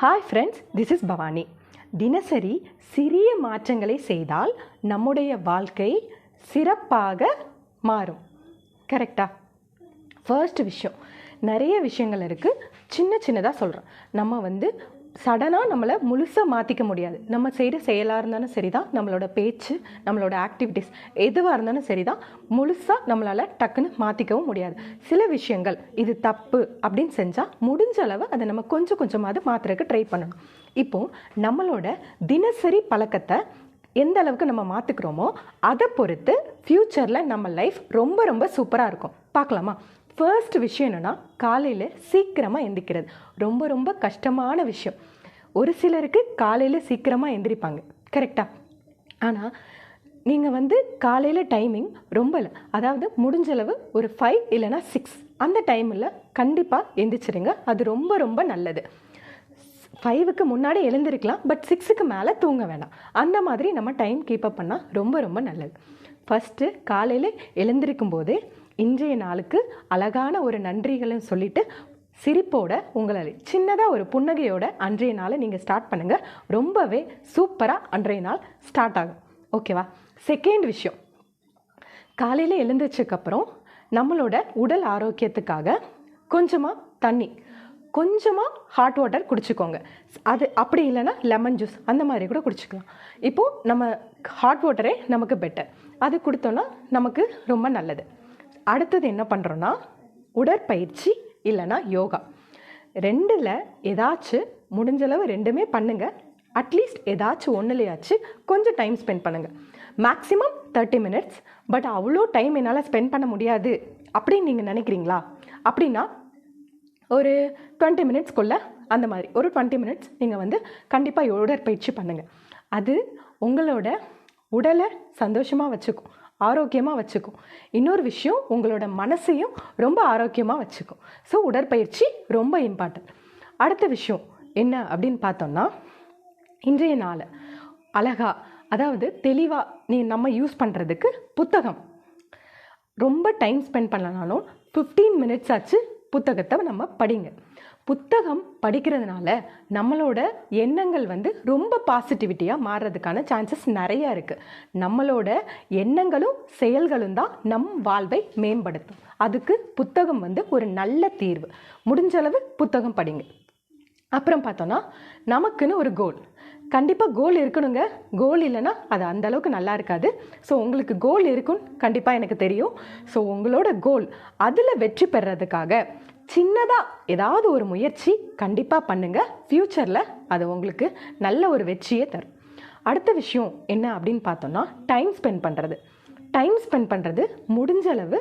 Hi friends, this is Bhavani. தினசரி சிறிய மாற்றங்களை செய்தால் நம்முடைய வாழ்க்கை சிறப்பாக மாறும். கரெக்டா? ஃபர்ஸ்ட் விஷயம், நிறைய விஷயங்கள் இருக்குது. சின்னதாக சொல்கிறேன். நம்ம சடனாக நம்மளை முழுசாக மாற்றிக்க முடியாது. நம்ம செய்கிற செயலாக இருந்தாலும் சரி தான், நம்மளோட பேச்சு, நம்மளோட ஆக்டிவிட்டீஸ் எதுவாக இருந்தாலும் சரி தான், முழுசாக நம்மளால் டக்குன்னு மாற்றிக்கவும் முடியாது. சில விஷயங்கள் இது தப்பு அப்படின்னு செஞ்சால் முடிஞ்ச அளவு அதை நம்ம கொஞ்சம் கொஞ்சமாவது மாற்றுறதுக்கு ட்ரை பண்ணணும். இப்போது நம்மளோட தினசரி பழக்கத்தை எந்த அளவுக்கு நம்ம மாற்றுக்கிறோமோ அதை பொறுத்து ஃப்யூச்சரில் நம்ம லைஃப் ரொம்ப ரொம்ப சூப்பராக இருக்கும். பார்க்கலாமா? ஃபர்ஸ்ட் விஷயம் என்னென்னா, காலையில் சீக்கிரமாக எந்திரிக்கிறது. ரொம்ப ரொம்ப கஷ்டமான விஷயம். ஒரு சிலருக்கு காலையில் சீக்கிரமாக எந்திரிப்பாங்க, கரெக்டாக. ஆனால் நீங்கள் காலையில் டைமிங் ரொம்ப இல்லை, அதாவது முடிஞ்சளவு ஒரு 5 இல்லைனா 6 அந்த டைமில் கண்டிப்பாக எந்திரிச்சிருங்க. அது ரொம்ப ரொம்ப நல்லது. 5க்கு முன்னாடி எழுந்திருக்கலாம், பட் 6க்கு மேலே தூங்க வேண்டாம். அந்த மாதிரி நம்ம டைம் கீப்பப் பண்ணால் ரொம்ப ரொம்ப நல்லது. ஃபஸ்ட்டு காலையில் எழுந்திருக்கும் போதே இன்றைய நாளுக்கு அழகான ஒரு நன்றிகளும் சொல்லிவிட்டு சிரிப்போட உங்களால் சின்னதாக ஒரு புன்னகையோட அன்றைய நாளை நீங்கள் ஸ்டார்ட் பண்ணுங்கள். ரொம்பவே சூப்பராக அன்றைய நாள் ஸ்டார்ட் ஆகும். ஓகேவா? செகண்ட் விஷயம், காலையில் எழுந்திரிச்சதுக்கப்புறம் நம்மளோட உடல் ஆரோக்கியத்துக்காக கொஞ்சமாக தண்ணி, கொஞ்சமாக ஹாட் வாட்டர் குடிச்சிக்கோங்க. அது அப்படி இல்லைன்னா லெமன் ஜூஸ் அந்த மாதிரி கூட குடிச்சிக்கலாம். இப்போது நம்ம ஹாட் வாட்டரே நமக்கு பெட்டர். அது கொடுத்தோன்னா நமக்கு ரொம்ப நல்லது. அடுத்தது என்ன பண்ணுறோன்னா, உடற்பயிற்சி இல்லைனா யோகா. ரெண்டில் ஏதாச்சும் முடிஞ்சளவு ரெண்டுமே பண்ணுங்கள். அட்லீஸ்ட் ஏதாச்சும் ஒன்றுலையாச்சும் கொஞ்சம் டைம் ஸ்பெண்ட் பண்ணுங்கள். Maximum 30 minutes. பட் அவ்வளோ டைம் என்னால் ஸ்பெண்ட் பண்ண முடியாது அப்படின்னு நீங்கள் நினைக்கிறீங்களா? அப்படின்னா ஒரு 20 மினிட்ஸ்க்குள்ளே அந்த மாதிரி ஒரு 20 மினிட்ஸ் நீங்கள் கண்டிப்பாக உடற்பயிற்சி பண்ணுங்கள். அது உங்களோட உடலை சந்தோஷமாக வச்சுக்கும், ஆரோக்கியமாக வச்சுக்கும். இன்னொரு விஷயம், உங்களோட மனசையும் ரொம்ப ஆரோக்கியமாக வச்சுக்கும். ஸோ உடற்பயிற்சி ரொம்ப இம்பார்ட்டன்ட். அடுத்த விஷயம் என்ன அப்படின்னு பார்த்தோம்னா, இன்றைய நாள் அழகா, அதாவது தெளிவாக நம்ம யூஸ் பண்ணுறதுக்கு புத்தகம். ரொம்ப டைம் ஸ்பெண்ட் பண்ணலனாலும் 15 மினிட்ஸ் ஆச்சு புத்தகத்தை நம்ம படிங்க. புத்தகம் படிக்கிறதுனால நம்மளோட எண்ணங்கள் ரொம்ப பாசிட்டிவிட்டியாக மாறுறதுக்கான சான்சஸ் நிறையா இருக்குது. நம்மளோட எண்ணங்களும் செயல்களும் தான் நம் வாழ்வை மேம்படுத்தும். அதுக்கு புத்தகம் ஒரு நல்ல தீர்வு. முடிஞ்சளவு புத்தகம் படிங்க. அப்புறம் பார்த்தோன்னா, நமக்குன்னு ஒரு கோல், கண்டிப்பாக கோல் இருக்கணுங்க. கோல் இல்லைன்னா அது அந்தளவுக்கு நல்லா இருக்காது. ஸோ உங்களுக்கு கோல் இருக்குன்னு கண்டிப்பாக எனக்கு தெரியும். ஸோ உங்களோட கோல், அதில் வெற்றி பெறதுக்காக சின்னதாக ஏதாவது ஒரு முயற்சி கண்டிப்பாக பண்ணுங்கள். ஃப்யூச்சரில் அது உங்களுக்கு நல்ல ஒரு வெற்றியை தரும். அடுத்த விஷயம் என்ன அப்படின்னு பார்த்தோன்னா, டைம் ஸ்பெண்ட் பண்ணுறது. முடிஞ்சளவு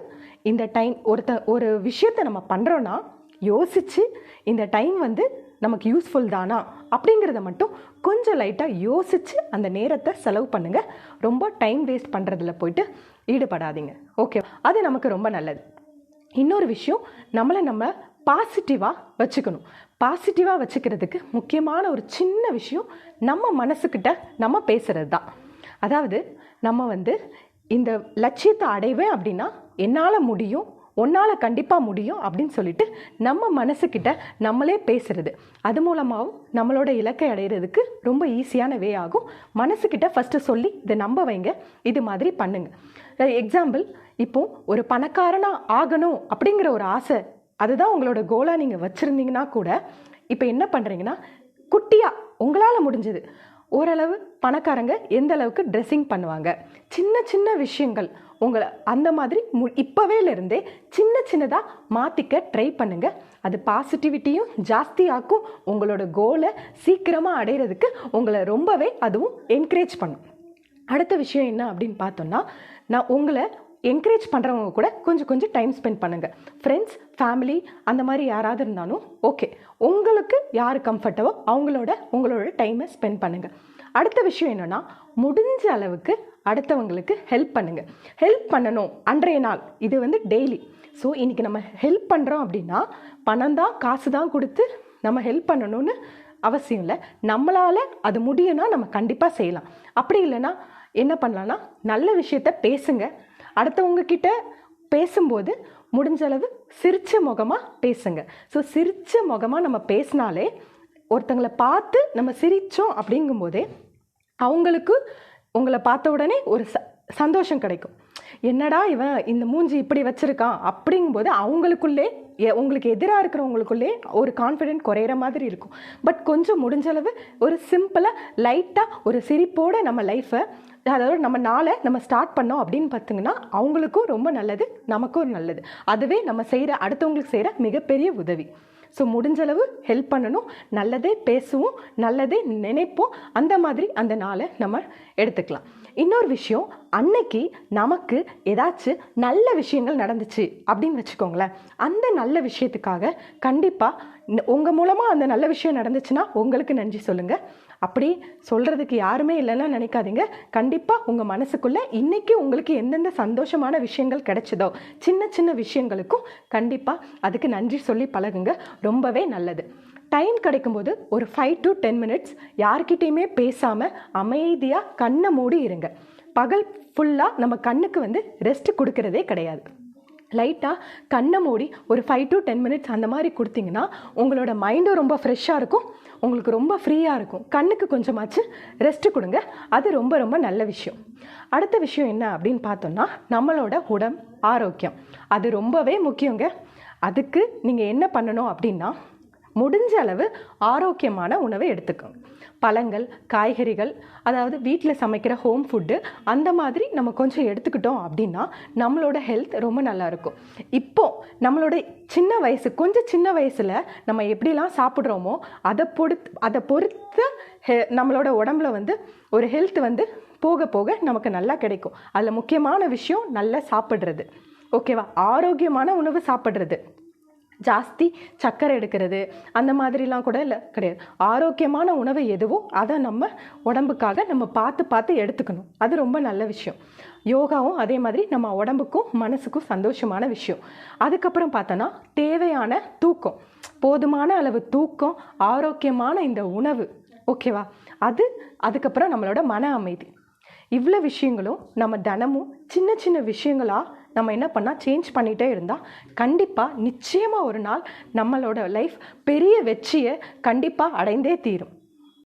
இந்த டைம் ஒரு விஷயத்தை நம்ம பண்ணுறோன்னா யோசித்து இந்த டைம் நமக்கு யூஸ்ஃபுல் தானா அப்படிங்கிறத மட்டும் கொஞ்சம் லைட்டாக யோசித்து அந்த நேரத்தை செலவு பண்ணுங்கள். ரொம்ப டைம் வேஸ்ட் பண்ணுறதுல போயிட்டு ஈடுபடாதீங்க. ஓகே, அது நமக்கு ரொம்ப நல்லது. இன்னொரு விஷயம், நம்ம பாசிட்டிவாக வச்சுக்கணும். பாசிட்டிவாக வச்சுக்கிறதுக்கு முக்கியமான ஒரு சின்ன விஷயம், நம்ம மனசுக்கிட்ட நம்ம பேசுகிறது தான். அதாவது நம்ம இந்த லட்சியத்தை அடைவேன் அப்படின்னா என்னால் முடியும், உன்னால் கண்டிப்பாக முடியும் அப்படின்னு சொல்லிட்டு நம்ம மனசுக்கிட்ட நம்மளே பேசுகிறது. அது மூலமாகவும் நம்மளோட இலக்கை அடைகிறதுக்கு ரொம்ப ஈஸியான வே ஆகும். மனசுக்கிட்ட ஃபஸ்ட்டு சொல்லி இதை நம்ப வைங்க, இது மாதிரி பண்ணுங்கள். எக்ஸாம்பிள், இப்போது ஒரு பணக்காரனாக ஆகணும் அப்படிங்கிற ஒரு ஆசை, அதுதான் உங்களோட கோலாக நீங்கள் வச்சுருந்தீங்கன்னா கூட, இப்போ என்ன பண்ணுறீங்கன்னா, குட்டியாக உங்களால் முடிஞ்சது ஓரளவு பணக்காரங்க எந்த அளவுக்கு ட்ரெஸ்ஸிங் பண்ணுவாங்க, சின்ன சின்ன விஷயங்கள் உங்களை அந்த மாதிரி இப்போவேலேருந்தே சின்னதாக மாற்றிக்க ட்ரை பண்ணுங்கள். அது பாசிட்டிவிட்டியும் ஜாஸ்தியாக்கும். உங்களோட கோலை சீக்கிரமாக அடைகிறதுக்கு உங்களை ரொம்பவே அதுவும் என்கரேஜ் பண்ணும். அடுத்த விஷயம் என்ன அப்படின்னு பார்த்தோன்னா, நான் உங்களை என்கரேஜ் பண்ணுறவங்க கூட கொஞ்சம் டைம் ஸ்பெண்ட் பண்ணுங்கள். ஃப்ரெண்ட்ஸ், ஃபேமிலி அந்த மாதிரி யாராவது இருந்தாலும் ஓகே, உங்களுக்கு யார் கம்ஃபர்ட்டவோ உங்களோட டைமை ஸ்பெண்ட் பண்ணுங்கள். அடுத்த விஷயம் என்னென்னா, முடிஞ்ச அளவுக்கு அடுத்தவங்களுக்கு ஹெல்ப் பண்ணுங்கள். ஹெல்ப் பண்ணணும் அன்றைய நாள், இது டெய்லி. ஸோ இன்றைக்கி நம்ம ஹெல்ப் பண்ணுறோம் அப்படின்னா பணம் தான், காசு தான் கொடுத்து நம்ம ஹெல்ப் பண்ணணும்னு அவசியம் இல்லை. நம்மளால் அது முடியும்னா நம்ம கண்டிப்பாக செய்யலாம். அப்படி இல்லைன்னா என்ன பண்ணலான்னா, நல்ல விஷயத்த பேசுங்க. அடுத்தவங்க கிட்ட பேசும்போது முடிஞ்சளவு சிரிச்ச முகமாக பேசுங்க. ஸோ சிரிச்ச முகமாக நம்ம பேசினாலே ஒருத்தங்களை பார்த்து நம்ம சிரித்தோம் அப்படிங்கும்போதே அவங்களுக்கு உங்களை பார்த்த உடனே ஒரு சந்தோஷம் கிடைக்கும். என்னடா இவன் இந்த மூஞ்சி இப்படி வச்சுருக்கான் அப்படிங்கும்போது அவங்களுக்குள்ளே உங்களுக்கு எதிராக இருக்கிறவங்களுக்குள்ளே ஒரு கான்ஃபிடென்ட் குறையிற மாதிரி இருக்கும். பட் கொஞ்சம் முடிஞ்சளவு ஒரு சிம்பிளாக லைட்டாக ஒரு சிரிப்போடு நம்ம லைஃப்பை, அதாவது நம்ம நாளை நம்ம ஸ்டார்ட் பண்ணோம் அப்படின்னு பார்த்திங்கன்னா அவங்களுக்கும் ரொம்ப நல்லது, நமக்கும் நல்லது. அதுவே நம்ம செய்கிற அடுத்தவங்களுக்கு செய்கிற மிகப்பெரிய உதவி. ஸோ முடிஞ்சளவு ஹெல்ப் பண்ணணும், நல்லதே பேசுவோம், நல்லதே நினைப்போம், அந்த மாதிரி அந்த நாளை நம்ம எடுத்துக்கலாம். இன்னொரு விஷயம், அன்னைக்கு நமக்கு ஏதாச்சும் நல்ல விஷயங்கள் நடந்துச்சு அப்படின்னு வச்சுக்கோங்களேன். அந்த நல்ல விஷயத்துக்காக கண்டிப்பாக உங்கள் மூலமாக அந்த நல்ல விஷயம் நடந்துச்சுன்னா உங்களுக்கு நன்றி சொல்லுங்கள். அப்படி சொல்கிறதுக்கு யாருமே இல்லைன்னா நினைக்காதீங்க. கண்டிப்பாக உங்கள் மனசுக்குள்ளே இன்றைக்கி உங்களுக்கு எந்தெந்த சந்தோஷமான விஷயங்கள் கிடைச்சதோ சின்ன சின்ன விஷயங்களுக்கும் கண்டிப்பாக அதுக்கு நன்றி சொல்லி பழகுங்க. ரொம்பவே நல்லது. டைம் கிடைக்கும்போது ஒரு 5 to 10 minutes யார்கிட்டையுமே பேசாமல் அமைதியாக கண்ணை மூடி இருங்க. பகல் ஃபுல்லாக நம்ம கண்ணுக்கு ரெஸ்ட் கொடுக்கறதே கிடையாது. லைட்டாக கண்ணை மூடி ஒரு 5 to 10 minutes அந்த மாதிரி கொடுத்தீங்கன்னா உங்களோட மைண்டும் ரொம்ப ஃப்ரெஷ்ஷாக இருக்கும், உங்களுக்கு ரொம்ப ஃப்ரீயாக இருக்கும். கண்ணுக்கு கொஞ்சமாச்சு ரெஸ்ட்டு கொடுங்க. அது ரொம்ப ரொம்ப நல்ல விஷயம். அடுத்த விஷயம் என்ன அப்படின்னு பார்த்தோம்னா, நம்மளோட உடம்பு ஆரோக்கியம். அது ரொம்பவே முக்கியங்க. அதுக்கு நீங்கள் என்ன பண்ணணும் அப்படின்னா, முடிஞ்ச அளவு ஆரோக்கியமான உணவை எடுத்துக்கோங்க. பழங்கள், காய்கறிகள், அதாவது வீட்டில் சமைக்கிற ஹோம் ஃபுட்டு அந்த மாதிரி நம்ம கொஞ்சம் எடுத்துக்கிட்டோம் அப்படின்னா நம்மளோட ஹெல்த் ரொம்ப நல்லாயிருக்கும். இப்போது நம்மளோட கொஞ்சம் சின்ன வயசில் நம்ம எப்படிலாம் சாப்பிட்றோமோ அதை பொறுத்து நம்மளோட உடம்புல ஒரு ஹெல்த் போக போக நமக்கு நல்லா கிடைக்கும். அதில் முக்கியமான விஷயம் நல்லா சாப்பிட்றது. ஓகேவா? ஆரோக்கியமான உணவு சாப்பிட்றது, ஜாஸ்தி சர்க்கரை எடுக்கிறது அந்த மாதிரிலாம் கூட இல்லை கிடையாது. ஆரோக்கியமான உணவு எதுவோ அதை நம்ம உடம்புக்காக நம்ம பார்த்து எடுத்துக்கணும். அது ரொம்ப நல்ல விஷயம். யோகாவும் அதே மாதிரி நம்ம உடம்புக்கும் மனசுக்கும் சந்தோஷமான விஷயம். அதுக்கப்புறம் பார்த்தோன்னா தேவையான தூக்கம், போதுமான அளவு தூக்கம், ஆரோக்கியமான இந்த உணவு, ஓகேவா? அதுக்கப்புறம் நம்மளோட மன அமைதி. இவ்வளோ விஷயங்களும் நம்ம தினமும் சின்ன சின்ன விஷயங்களாக நம்ம என்ன பண்ணால் சேஞ்ச் பண்ணிகிட்டே இருந்தால் கண்டிப்பாக நிச்சயமாக ஒரு நாள் நம்மளோட லைஃப் பெரிய வெற்றியை கண்டிப்பாக அடைந்தே தீரும்.